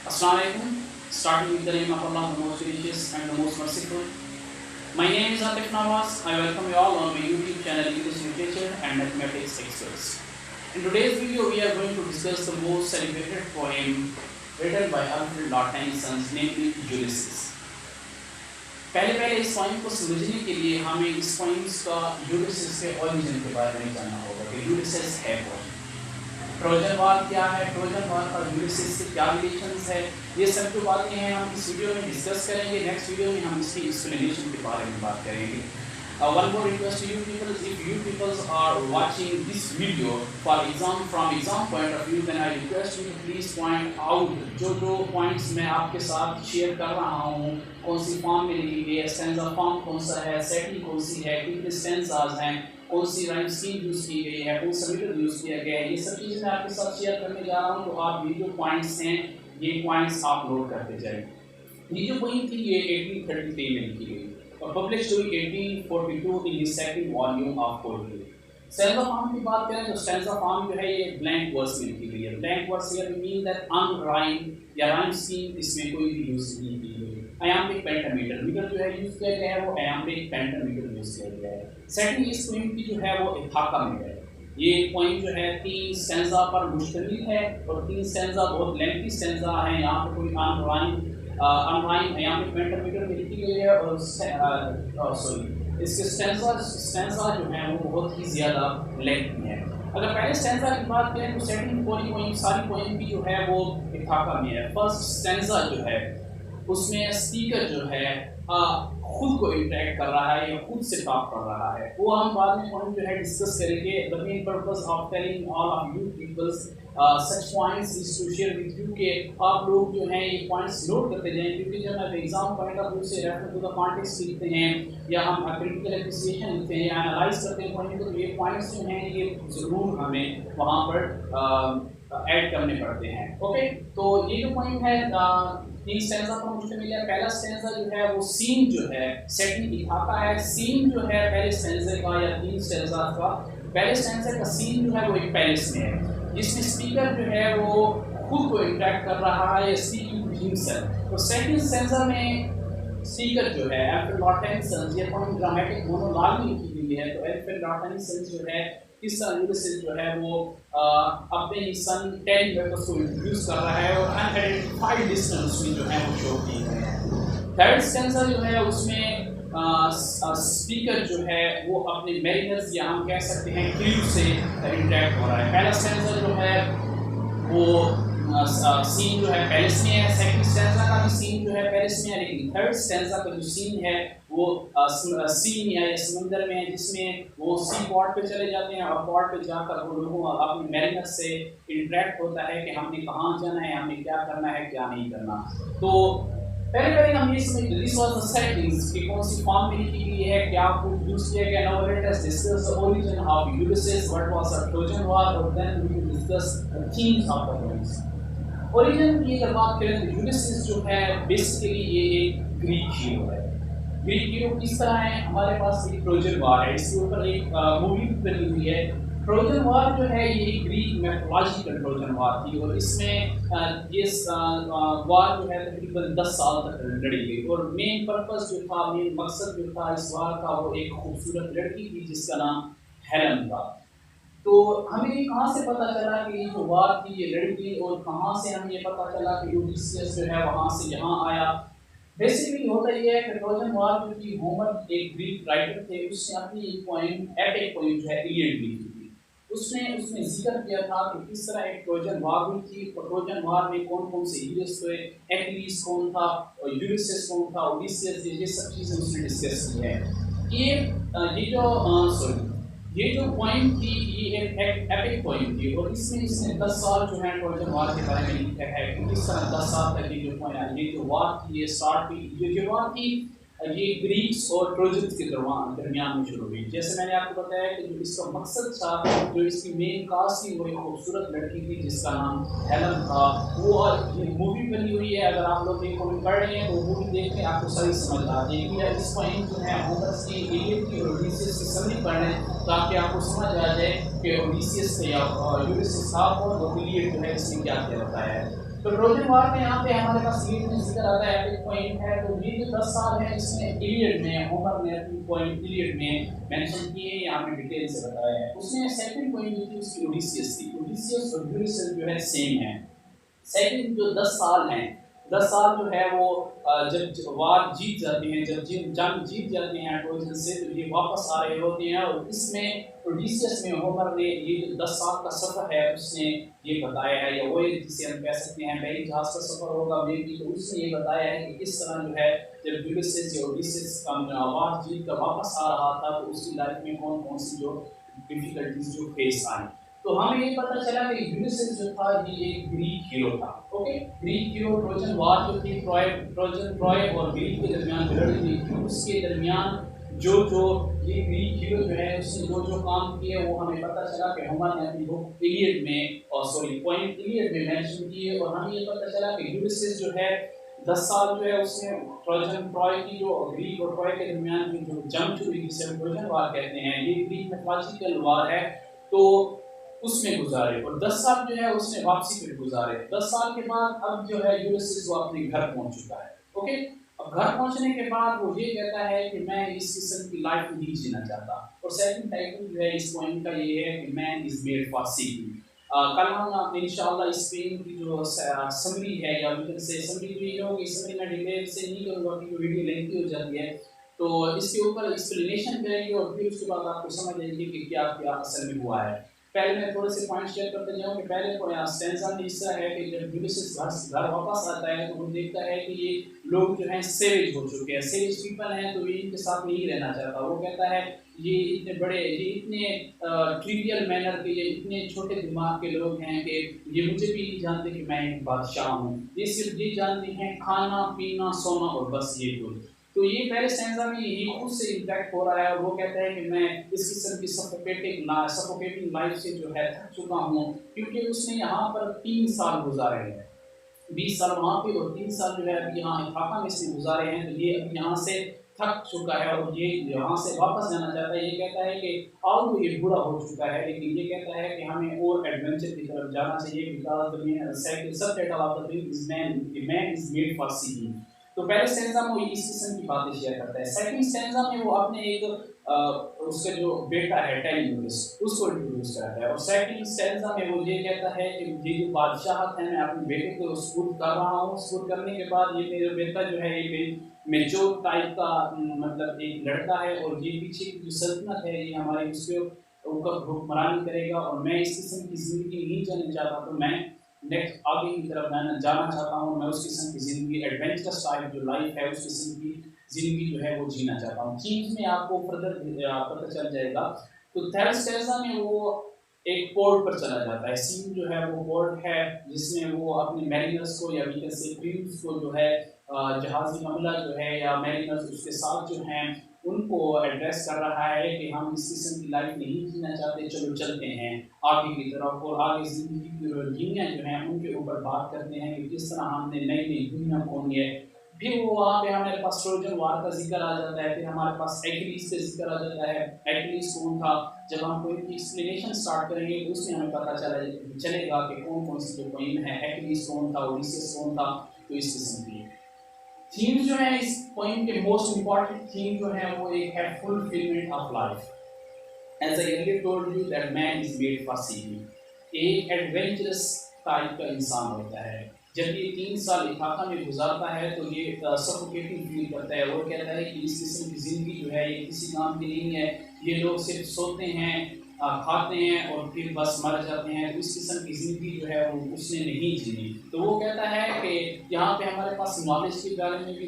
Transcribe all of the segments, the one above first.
Assalamu alaikum. Starting with the name of Allah, the most gracious and the most merciful. My name is Atif Nawaz. I welcome you all on my YouTube channel, English Literature and Mathematics Experts. In today's video, we are going to discuss the most celebrated poem written by Alfred Lord Tennyson, namely Ulysses. पहले इस point को समझने के लिए हमें इस points का Ulysses के ओरिजिन के बारे में जानना होगा कि यूलिसिस है कौन, ट्रोजन वॉर क्या है, ट्रोजन वॉर और यूलिसिस से क्या रिलेशंस है, ये सब जो बातें हैं हम इस वीडियो में डिस्कस करेंगे। नेक्स्ट वीडियो में हम इसकी एक्सप्लेनेशन के बारे में बात करेंगे। One more request to you people, if you people are watching this video from exam point of view, then I request you to please point out जो points मैं आपके साथ शेयर कर रहा हूँ, कौन सी फॉर्म में लिखी गई है, स्टैंजा फॉर्म कौन सा है, सेटिंग कौन सी है, कितने स्टैंजास हैं, कौन सी राइम स्कीम यूज़ की गई है, कौन सा मीटर यूज़ किया गया है, ये सब चीज़ें मैं आपके साथ शेयर करने जा रहा हूँ। तो आप ये जो पॉइंट्स हैं ये पॉइंट्स आप नोट करते जाएँ। ये जो पॉइंट थी ये 1833 में लिखी गई और पब्लिश हुई 1842 in the second volume of poetry. Stanza form की बात करें तो स्टैंजा फॉर्म जो है ये ब्लैंक वर्स में लिखी गई है। Blank verse here mean that unrhyme या राइम स्कीम इसमें कोई भी यूज नहीं की गई। आयाम्बिक पेंटामीटर मीटर जो है यूज किया गया है वो आयाम्बिक पेंटामीटर यूज किया गया है। सेकंड इस पॉइंट की जो है वो इथाका में है। ये पॉइंट जो है 3 स्टैंजा पर मुश्तमिल है और 3 स्टैंजा बहुत लेंथी स्टैंजा है। यहाँ पर कोई अनराइम आयाम्बिक पेंटामीटर में लिखी गई है और इसके स्टैंजा जो है वो बहुत ही ज़्यादा लेंथी है। अगर पहले स्टैंजा की बात करें तो सेकंड पूरी सारी पोएम की जो है वो इथाका में है। फर्स्ट स्टैंजा जो है उसमें स्पीकर जो है खुद को इंटरेक्ट कर रहा है या खुद से टॉक कर रहा है, वो हम बाद में पॉइंट जो है डिस्कस करेंगे। The main purpose of telling all of you peoples such points is to share with you के आप लोग जो हैं ये पॉइंट्स नोट करते जाएं, क्योंकि जब हम एग्जाम पॉइंट ऑफ व्यू से रेफर टू द कॉन्टेक्स्ट लिखते हैं या हम क्रिटिकल एप्रिसिएशन लिखते हैं या एनालाइज करते हैं पॉइंट, तो ये पॉइंट्स जो हैं ये ज़रूर हमें वहाँ पर ऐड करने पड़ते हैं। ओके, तो ये जो पॉइंट है 3 स्टैंजा पर मुश्तमिल है। पहला स्टैंजा जो है वो सीन जो है सेटिंग इथाका है। सीन जो है पहले स्टैंजे का या 3 स्टैंजा का पहले स्टैंजा का सीन जो है वो एक पैलेस में है जिसमें स्पीकर जो है वो खुद को इंटरेक्ट कर रहा है या स्पीकिंग हिमसेल्फ। और सेकंड स्टैंजा में स्पीकर जो है एल्फ्रेड लॉर्ड टेनिसन, ये पॉइंट ड्रामेटिक मोनोलॉग में लिखी गई है। तो एल्फ्रेड लॉर्ड टेनिसन जो है इस यूलिसिस जो है वो अपने ही सन 10 मेंबर्स को इंट्रोड्यूस कर रहा है और अनआइडेंटिफाइड डिस्टेंस में जो है वो शो किए गए हैं। थर्ड स्टैंजा जो है उसमें स्पीकर जो है वो अपने मैरिनर्स या हम कह सकते हैं क्रू से इंटरेक्ट हो रहा है। पहला स्टैंजा जो है वो सीन जो है पैलेस में है, सेकंड स्टैंजा का भी सीन जो है पैलेस में है, लेकिन थर्ड स्टैंजा का जो सीन है वो सी में या समुंदर में है, जिसमें वो सी पॉट पे चले जाते हैं और पॉट पे जाकर वो लोगों अपने मैरिनर से इंटरेक्ट होता है कि हमने कहाँ जाना है, हमने क्या करना है, क्या नहीं करना। तो पहले हम ये समझ दिस वाज द सेटिंग्स कि कौन सी फॉर्म में लिखी गई है, क्या कुछ यूज किया गया। Now let us discuss the origin of Ulysses, what was a Trojan war, और then we will discuss the themes of the poems. Origin की अगर बात करें तो यूलिसिस जो है बेसिकली ये एक ग्रीक हीरो है। ग्रीक हीरो किस तरह है, हमारे पास एक ट्रोजन वॉर है, इसके ऊपर एक मूवी बनी हुई है। ट्रोजन वॉर जो है ये ग्रीक मैथोलॉजिकल ट्रोजन वॉर थी और इसमें ये वॉर जो है तकरीबन 10 साल तक लड़ी गई और मेन पर्पस जो था, मेन मकसद जो था इस वॉर का वो एक खूबसूरत लड़की थी जिसका नाम हेलन था। तो हमें ये कहाँ से पता चला कि ये जो वॉर थी ये लड़की, और कहाँ से हमें ये पता चला कि यूलिसिस जो है वहाँ से यहाँ आया। बेसिकली होता ये है कि ट्रोजन वॉर जो थी, होमर एक ग्रीक राइटर थे, उसने अपनी एक पोएम एपिक पोएम जो है इलियड लिखी थी। उसने जिक्र किया था कि किस तरह एक ट्रोजन वॉर हुई थी और ट्रोजन वॉर में कौन कौन से हीरोज हुए, एक्विलिस कौन था और यूलिसिस कौन था, ओडिसियस, ये सब चीज़ें उसने डिस्कस की है। ये जो पॉइंट थी ये एक एपिक पॉइंट थी और इसमें इसने 10 साल जो है ट्रोजन वॉर के बारे में लिखा है कि किस तरह 10 साल तक ये जो वॉर थी ये स्टार्ट हुई। ये जो वॉर थी ये ग्रीक्स और ट्रोजन्स के दरमियान में शुरू हुई। जैसे मैंने आपको बताया कि जो इसका मकसद था, जो इसकी मेन कास्ट थी वो एक खूबसूरत लड़की थी जिसका नाम हेलन था। वो मूवी बनी हुई है, अगर आप लोग एक मूवी पढ़ रहे हैं तो मूवी देख के आपको सही समझ आ जाएगी। या इस पॉइंट जो है होमर्स की इलियड की और ओडिसियस की समरी पढ़ रहे हैं ताकि आपको समझ आ जाए कि ओडिसियस या यूलिसिस था और इलियड जो है इसमें क्या क्या होता है। तो ट्रोजन वार में यहाँ पे हमारे पास ये जिक्र आता है, एक पॉइंट है। तो ये जो 10 साल है इसमें इलियड में होमर ने अपनी पॉइंट इलियड में मेंशन किए हैं, यहाँ पे डिटेल से बताया है। उसमें सेकंड पॉइंट जो थी उसकी ओडिसियस थी। ओडिसियस और यूलियस जो है सेम है। सेकंड जो 10 साल हैं, 10 साल जो है वो जब वार जीत जाते हैं, जब जंग जीत जाते हैं ट्रोजन से, तो ये वापस आ रहे होते हैं। और इसमें ओडिसियस में होमर ने ये जो 10 साल का सफ़र है उसने ये बताया है, या वो जिसे हम कह सकते हैं पहली जहाज का सफ़र होगा मे भी, तो उसने ये बताया है कि किस तरह जो है जब यूलियस या ओडिसियस का वार जीत कर वापस आ रहा था तो उसकी लाइफ में कौन कौन सी जो डिफिकल्टीज जो फेस आई। तो हमें ये पता चला कि यूलियस जो था ये एक ग्रीक हीरो था। Okay, Greek hero Trojan war जो थी ट्रॉय और ग्रीक के दरमियान लड़ी हुई थी, उसके दरमियान जो ये ग्रीक हीरो जो है उसने जो काम किए वो हमें पता चला कि होमर ने अपनी बुक इलियड में पॉइंट इलियड में मेंशन किए। और हमें ये पता चला कि यूलियस जो है 10 साल जो है उसने ट्रॉय की जो ग्रीक और ट्रॉय के दरमियान की जो जंग हुई जिसे हम ट्रोजन वार कहते हैं, ये ग्रीक मिथोलॉजिकल वार है, तो उसमें गुजारे। और 10 साल जो है उसने वापसी पे गुजारे। 10 साल के बाद अब जो है यूलियस वो अपने घर पहुंच चुका है। ओके, अब घर पहुंचने के बाद वो ये कहता है कि मैं इस किस्म की लाइफ नहीं जीना चाहता। और सेकंड टाइटल जो है इस पॉइंट का ये है कि man is made for seeking. कल हम इंशाल्लाह इस पेन की जो समरी है या से समरी जो ये होगी, समरी में डिटेल से नहीं करूँगा क्योंकि वीडियो लेंथी हो जाती है, तो इसके ऊपर एक्सप्लेनेशन करेंगे और फिर उसके बाद आपको समझ आएगी कि क्या क्या असल में हुआ है। पहले मैं थोड़े से पॉइंट शेयर करते जाऊँ कि पहले स्टेंजा में हिस्सा है कि जब यूलियस घर वापस आता है तो वो देखता है कि ये लोग जो हैं सेवेज हो चुके हैं, सेवेज पीपल हैं, तो ये इनके साथ नहीं रहना चाहता। वो कहता है ये इतने बड़े, ये इतने ट्रिवियल मैनर के, ये इतने छोटे दिमाग के लोग हैं कि ये मुझे भी नहीं जानते कि मैं एक बादशाह हूँ, ये सिर्फ ये जानते हैं खाना पीना सोना और बस ये कुछ। तो ये पहले स्टैंजा में यही खुद से इम्पैक्ट हो रहा है और वो कहता है कि मैं इस किस्म की सफोकेटिंग लाइफ से जो है थक चुका हूँ, क्योंकि उसने यहाँ पर 3 साल गुजारे हैं, 20 साल वहाँ पे और 3 साल जो है अभी यहाँ इथाका में इसने गुजारे हैं। तो ये अभी यहाँ से थक चुका है और ये यहाँ से वापस जाना चाहता है। ये कहता है कि आओ ये बुरा हो चुका है, लेकिन ये कहता है कि हमें और एडवेंचर की तरफ जाना चाहिए, बिकॉज़ सब title of the film is man is made for seeing. तो पहले स्टैंजा में वो इस किस्म की बातें शेयर करता है। सेकंड स्टैंजा में वो अपने एक उसका जो बेटा है टेलीमुस उसको इंट्रोड्यूस करता है। और सेकंड स्टैंजा में वो ये कहता है कि ये जो बादशाहत है मैं अपने बेटे को स्कूल कर रहा हूँ, स्कूल करने के बाद ये मेरा बेटा जो है ये मेच्योर टाइप का मतलब एक लड़का है और ये पीछे की जो सल्तनत है ये हमारे उसके ऊपर हुक्मरानी करेगा और मैं इस किस्म की ज़िंदगी नहीं जीना चाहता। तो मैं नेक्स्ट आगे की तरफ मैं जाना चाहता हूँ, मैं उस किस्म की ज़िंदगी एडवेंचरस टाइप जो लाइफ है उस किस्म की ज़िंदगी जो है वो जीना चाहता हूँ। चीज़ में आपको फर्दर पता चल जाएगा। तो थर्ड स्टेजा में वो एक पोर्ट पर चला जाता है। सीन जो है वो पोर्ट है जिसमें वो अपने मैरिनर्स को या वीकर से क्रूज को जो है जहाज़ी अमला जो है या मैरिनर्स उसके साथ जो हैं उनको एड्रेस कर रहा है कि हम इस किस्म की लाइफ नहीं जीना चाहते, चलो चलते हैं आगे की तरफ और आगे ज़िंदगी की दुनिया जो है उनके ऊपर बात करते हैं कि किस तरह हमने नई नई दुनिया खोनी है। फिर वो वहाँ पे हमारे पास ट्रोजन वार का जिक्र आ जाता है, फिर हमारे पास एक्लीस का जिक्र आ जाता है। एक्लीस कौन था, जब हम कोई एक्सप्लेनेशन स्टार्ट करेंगे तो उसमें हमें पता चलेगा कि कौन कौन सी जो क्वीन है, एक्लीस कौन था, ओडिसियस कौन था। तो इस किस्म की थीम जो है इस पॉइंट के मोस्ट इम्पॉर्टेंट थीम जो है वो एक है fulfilment of life. As I earlier told you that man is made for seeing. एक एडवेंचरस टाइप का इंसान होता है। जब ये 3 साल इथाका में गुजारता है तो ये सफोकेटिंग फील करता है। वो कहता है कि इस किस्म की ज़िंदगी जो है ये किसी काम की नहीं है, ये लोग सिर्फ सोते हैं खाते हैं और फिर बस मर जाते हैं। इस किस्म की ज़िंदगी जो है वो उसने नहीं जीनी। तो वो कहता है कि यहाँ पे हमारे पास नॉलेज के बारे में भी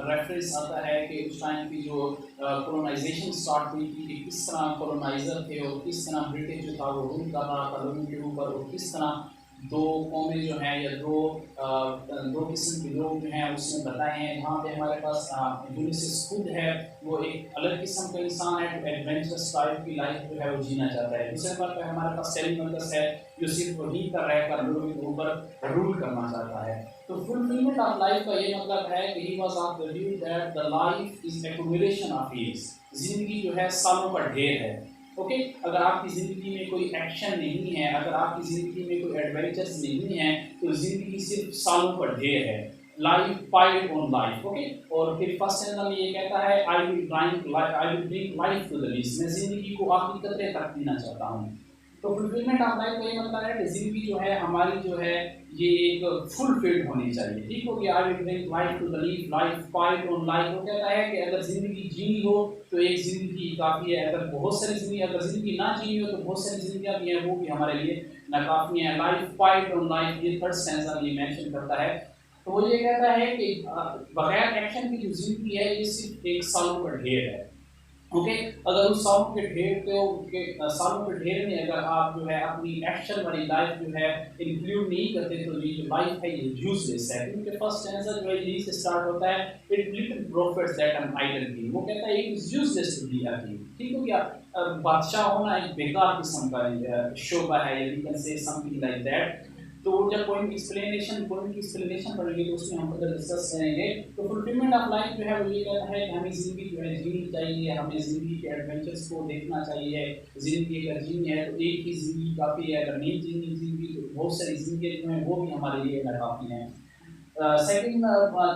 रेफरेंस आता है कि उस टाइम की जो कॉलोनाइजेशन स्टार्ट हुई थी कि किस तरह कॉलोनाइजर थे और किस तरह ब्रिटिश जो था वो रूल कर रहा था लोगों के ऊपर, और किस तरह दो कौमें जो हैं या दो किस्म के लोग जो हैं उसमें बताए हैं। यहाँ पे हमारे पास यूलियस खुद है, वो एक अलग किस्म का इंसान है जो एडवेंचरस टाइप की लाइफ जो है वो जीना चाहता है। दूसरे नंबर पर हमारे पास टेलीमुस है जो सिर्फ वही कर रहकर लोगों के ऊपर रूल करना चाहता है। तो फुलफिलमेंट ऑफ लाइफ का ये मतलब है कि he was of the view that the life is accumulation of years. जिंदगी जो है सालों का ढेर है। ओके, अगर आपकी ज़िंदगी में कोई एक्शन नहीं है, अगर आपकी ज़िंदगी में कोई एडवेंचर्स नहीं है, तो ज़िंदगी सिर्फ सालों का ढेर है। Life piled on life. Okay, और फिर फर्स्ट स्टैंजा में ये कहता है I will bring life to the least, मैं ज़िंदगी को आखिरी कतरे तक पीना चाहता हूँ। तो फुलफिलमेंट ऑफ लाइफ का ये मतलब है कि ज़िंदगी जो है हमारी जो है ये एक फुलफिल्ड होनी चाहिए। ठीक हो गया, I will bring life to the leaf, life piled on life. वो कहता है कि अगर ज़िंदगी जीनी हो तो एक ज़िंदगी काफ़ी है, अगर बहुत सारी ज़िंदगी, अगर ज़िंदगी ना जीनी हो तो बहुत सारी ज़िंदगियाँ भी हैं, वो भी हमारे लिए नाकाफ़ी हैं। लाइफ पाइड ऑन लाइफ, ये थर्ड स्टैंजा ये मेंशन करता है। तो वो ये कहता है कि बगैर एक्शन की जो ज़िंदगी है ये सिर्फ एक सालों का ढेर है। ओके, अगर उस सालों के ढेर के सालों के ढेर में अगर आप जो है अपनी एक्शन वाली लाइफ जो है इंक्लूड नहीं करते तो ये जो लाइफ है ये यूजलेस है। क्योंकि फर्स्ट आंसर जो है यही से स्टार्ट होता है, it little profits that an idle king. वो कहता है it is useless to be a king. ठीक हो गया, बादशाह होना एक बेकार किस्म का शोभा है, या we can say something like that. तो जब पॉइंट की एक्सप्लेनेशन पढ़ेंगे तो उसमें हम फर्दर डिस्कस करेंगे। तो फुलफिलमेंट ऑफ लाइफ जो है वो ये कहता है कि हमें ज़िंदगी जो है जीनी चाहिए, हमें ज़िंदगी के एडवेंचर्स को देखना चाहिए। ज़िंदगी अगर जीनी है तो एक ही ज़िंदगी काफ़ी है, अगर नहीं जीनी ज़िंदगी तो बहुत सारी ज़िंदगी जो है वो भी हमारे लिए काफ़ी हैं। Second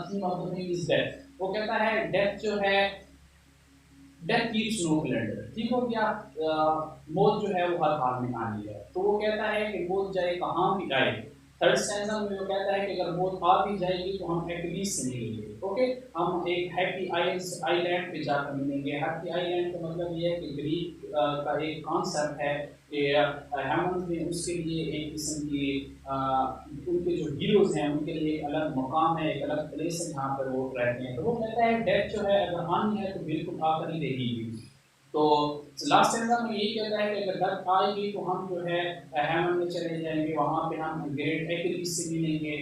theme of the thing is death. वो कहता है डेथ जो है, डेथ कीप्स नो कैलेंडर। ठीक हो गया, मौत जो है वो हर हाल में आनी है। तो वो कहता है कि मौत जाए कहाँ भी आए। थर्ड स्टैंजा में वो कहता है कि अगर मौत आ भी जाएगी तो हम एटलीस्ट से मिलेंगे। ओके, हम एक हैप्पी आइलैंड पे जाकर मिलेंगे। हैप्पी आइलैंड का मतलब ये है कि ग्रीक का एक कॉन्सेप्ट है कि हेमंत में उसके लिए एक किस्म की उनके जो हीरोज हैं उनके लिए एक अलग मकाम है, एक अलग प्लेस है जहाँ पर वो रहते हैं। तो वो कहता है डेथ जो है अगर आनी है तो बिल्कुल आकर ही रहेगी। तो लास्ट स्टैंजा में यही कहता है कि अगर डेथ आएगी तो हम जो है हेमन में चले जाएंगे, वहाँ पे हम ग्रेट एक्रिस से मिलेंगे।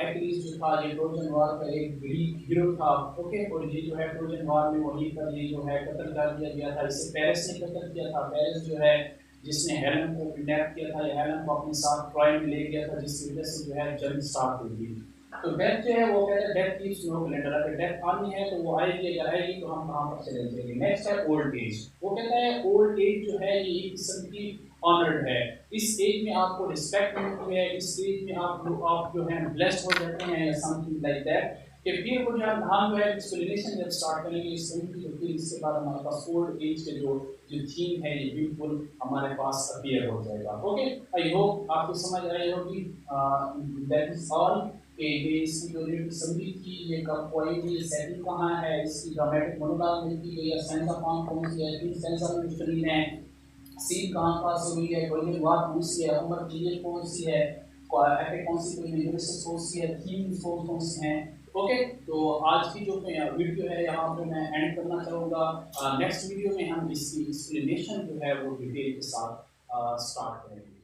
एक्रिस जो था ये ट्रोजन वॉर का एक ग्रीक हीरो था। ओके, और ये जो है ट्रोजन वॉर में वहीं पर ये जो है कत्ल कर दिया गया था। इससे पेरिस ने कत्ल किया था। पेरिस जो है जिसने हेलन को किडनैप किया था, या हेलन को अपने साथ ट्रॉय में ले गया था, जिसकी वजह से जो है जंग स्टार्ट हुई थी। तो डेथ जो है वो कहते हैं डेथ कीप्स नो कैलेंडर। अगर डेथ आनी है तो वो आएगी, अगर आएगी तो हम कहाँ पर चले जाएंगे। नेक्स्ट है ओल्ड एज। वो कहता है ओल्ड एज जो है ये एक किस्म की ऑनर्ड है। इस एज में आपको रिस्पेक्ट मिलती है, इस एज में आप जो है ब्लेस्ड हो जाते हैं, समथिंग लाइक दैट। कि फिर वो जब हम जो है एक्सप्लेनेशन जब स्टार्ट करेंगे इस फिल्म की, तो फिर इसके बाद हमारे पास ओल्ड एज के जो थीम है ये बिल्कुल हमारे पास अपीयर हो जाएगा। ओके, आई होप आपको समझ आई होगी। That is all. कि ये इसकी जो रीड समझी थी, ये कब पॉइंट, ये सेटिंग कहाँ है, इसकी ड्रामेटिक मोनोलॉग मिलती है, या सेंस ऑफ फॉर्म कौन सी है, तीन सेंस ऑफ स्टोरी है, सीन कहाँ पास हुई है, कोई बात कौन सी है, उम्र पीरियड कौन सी है, कौन सी कोई यूनिवर्सिटी कौन सी है, थीम कौन सी हैं। ओके, तो आज की जो वीडियो है यहाँ पे मैं एंड करना चाहूँगा। नेक्स्ट वीडियो में हम इसकी एक्सप्लेनेशन जो है वो डिटेल के साथ स्टार्ट करेंगे।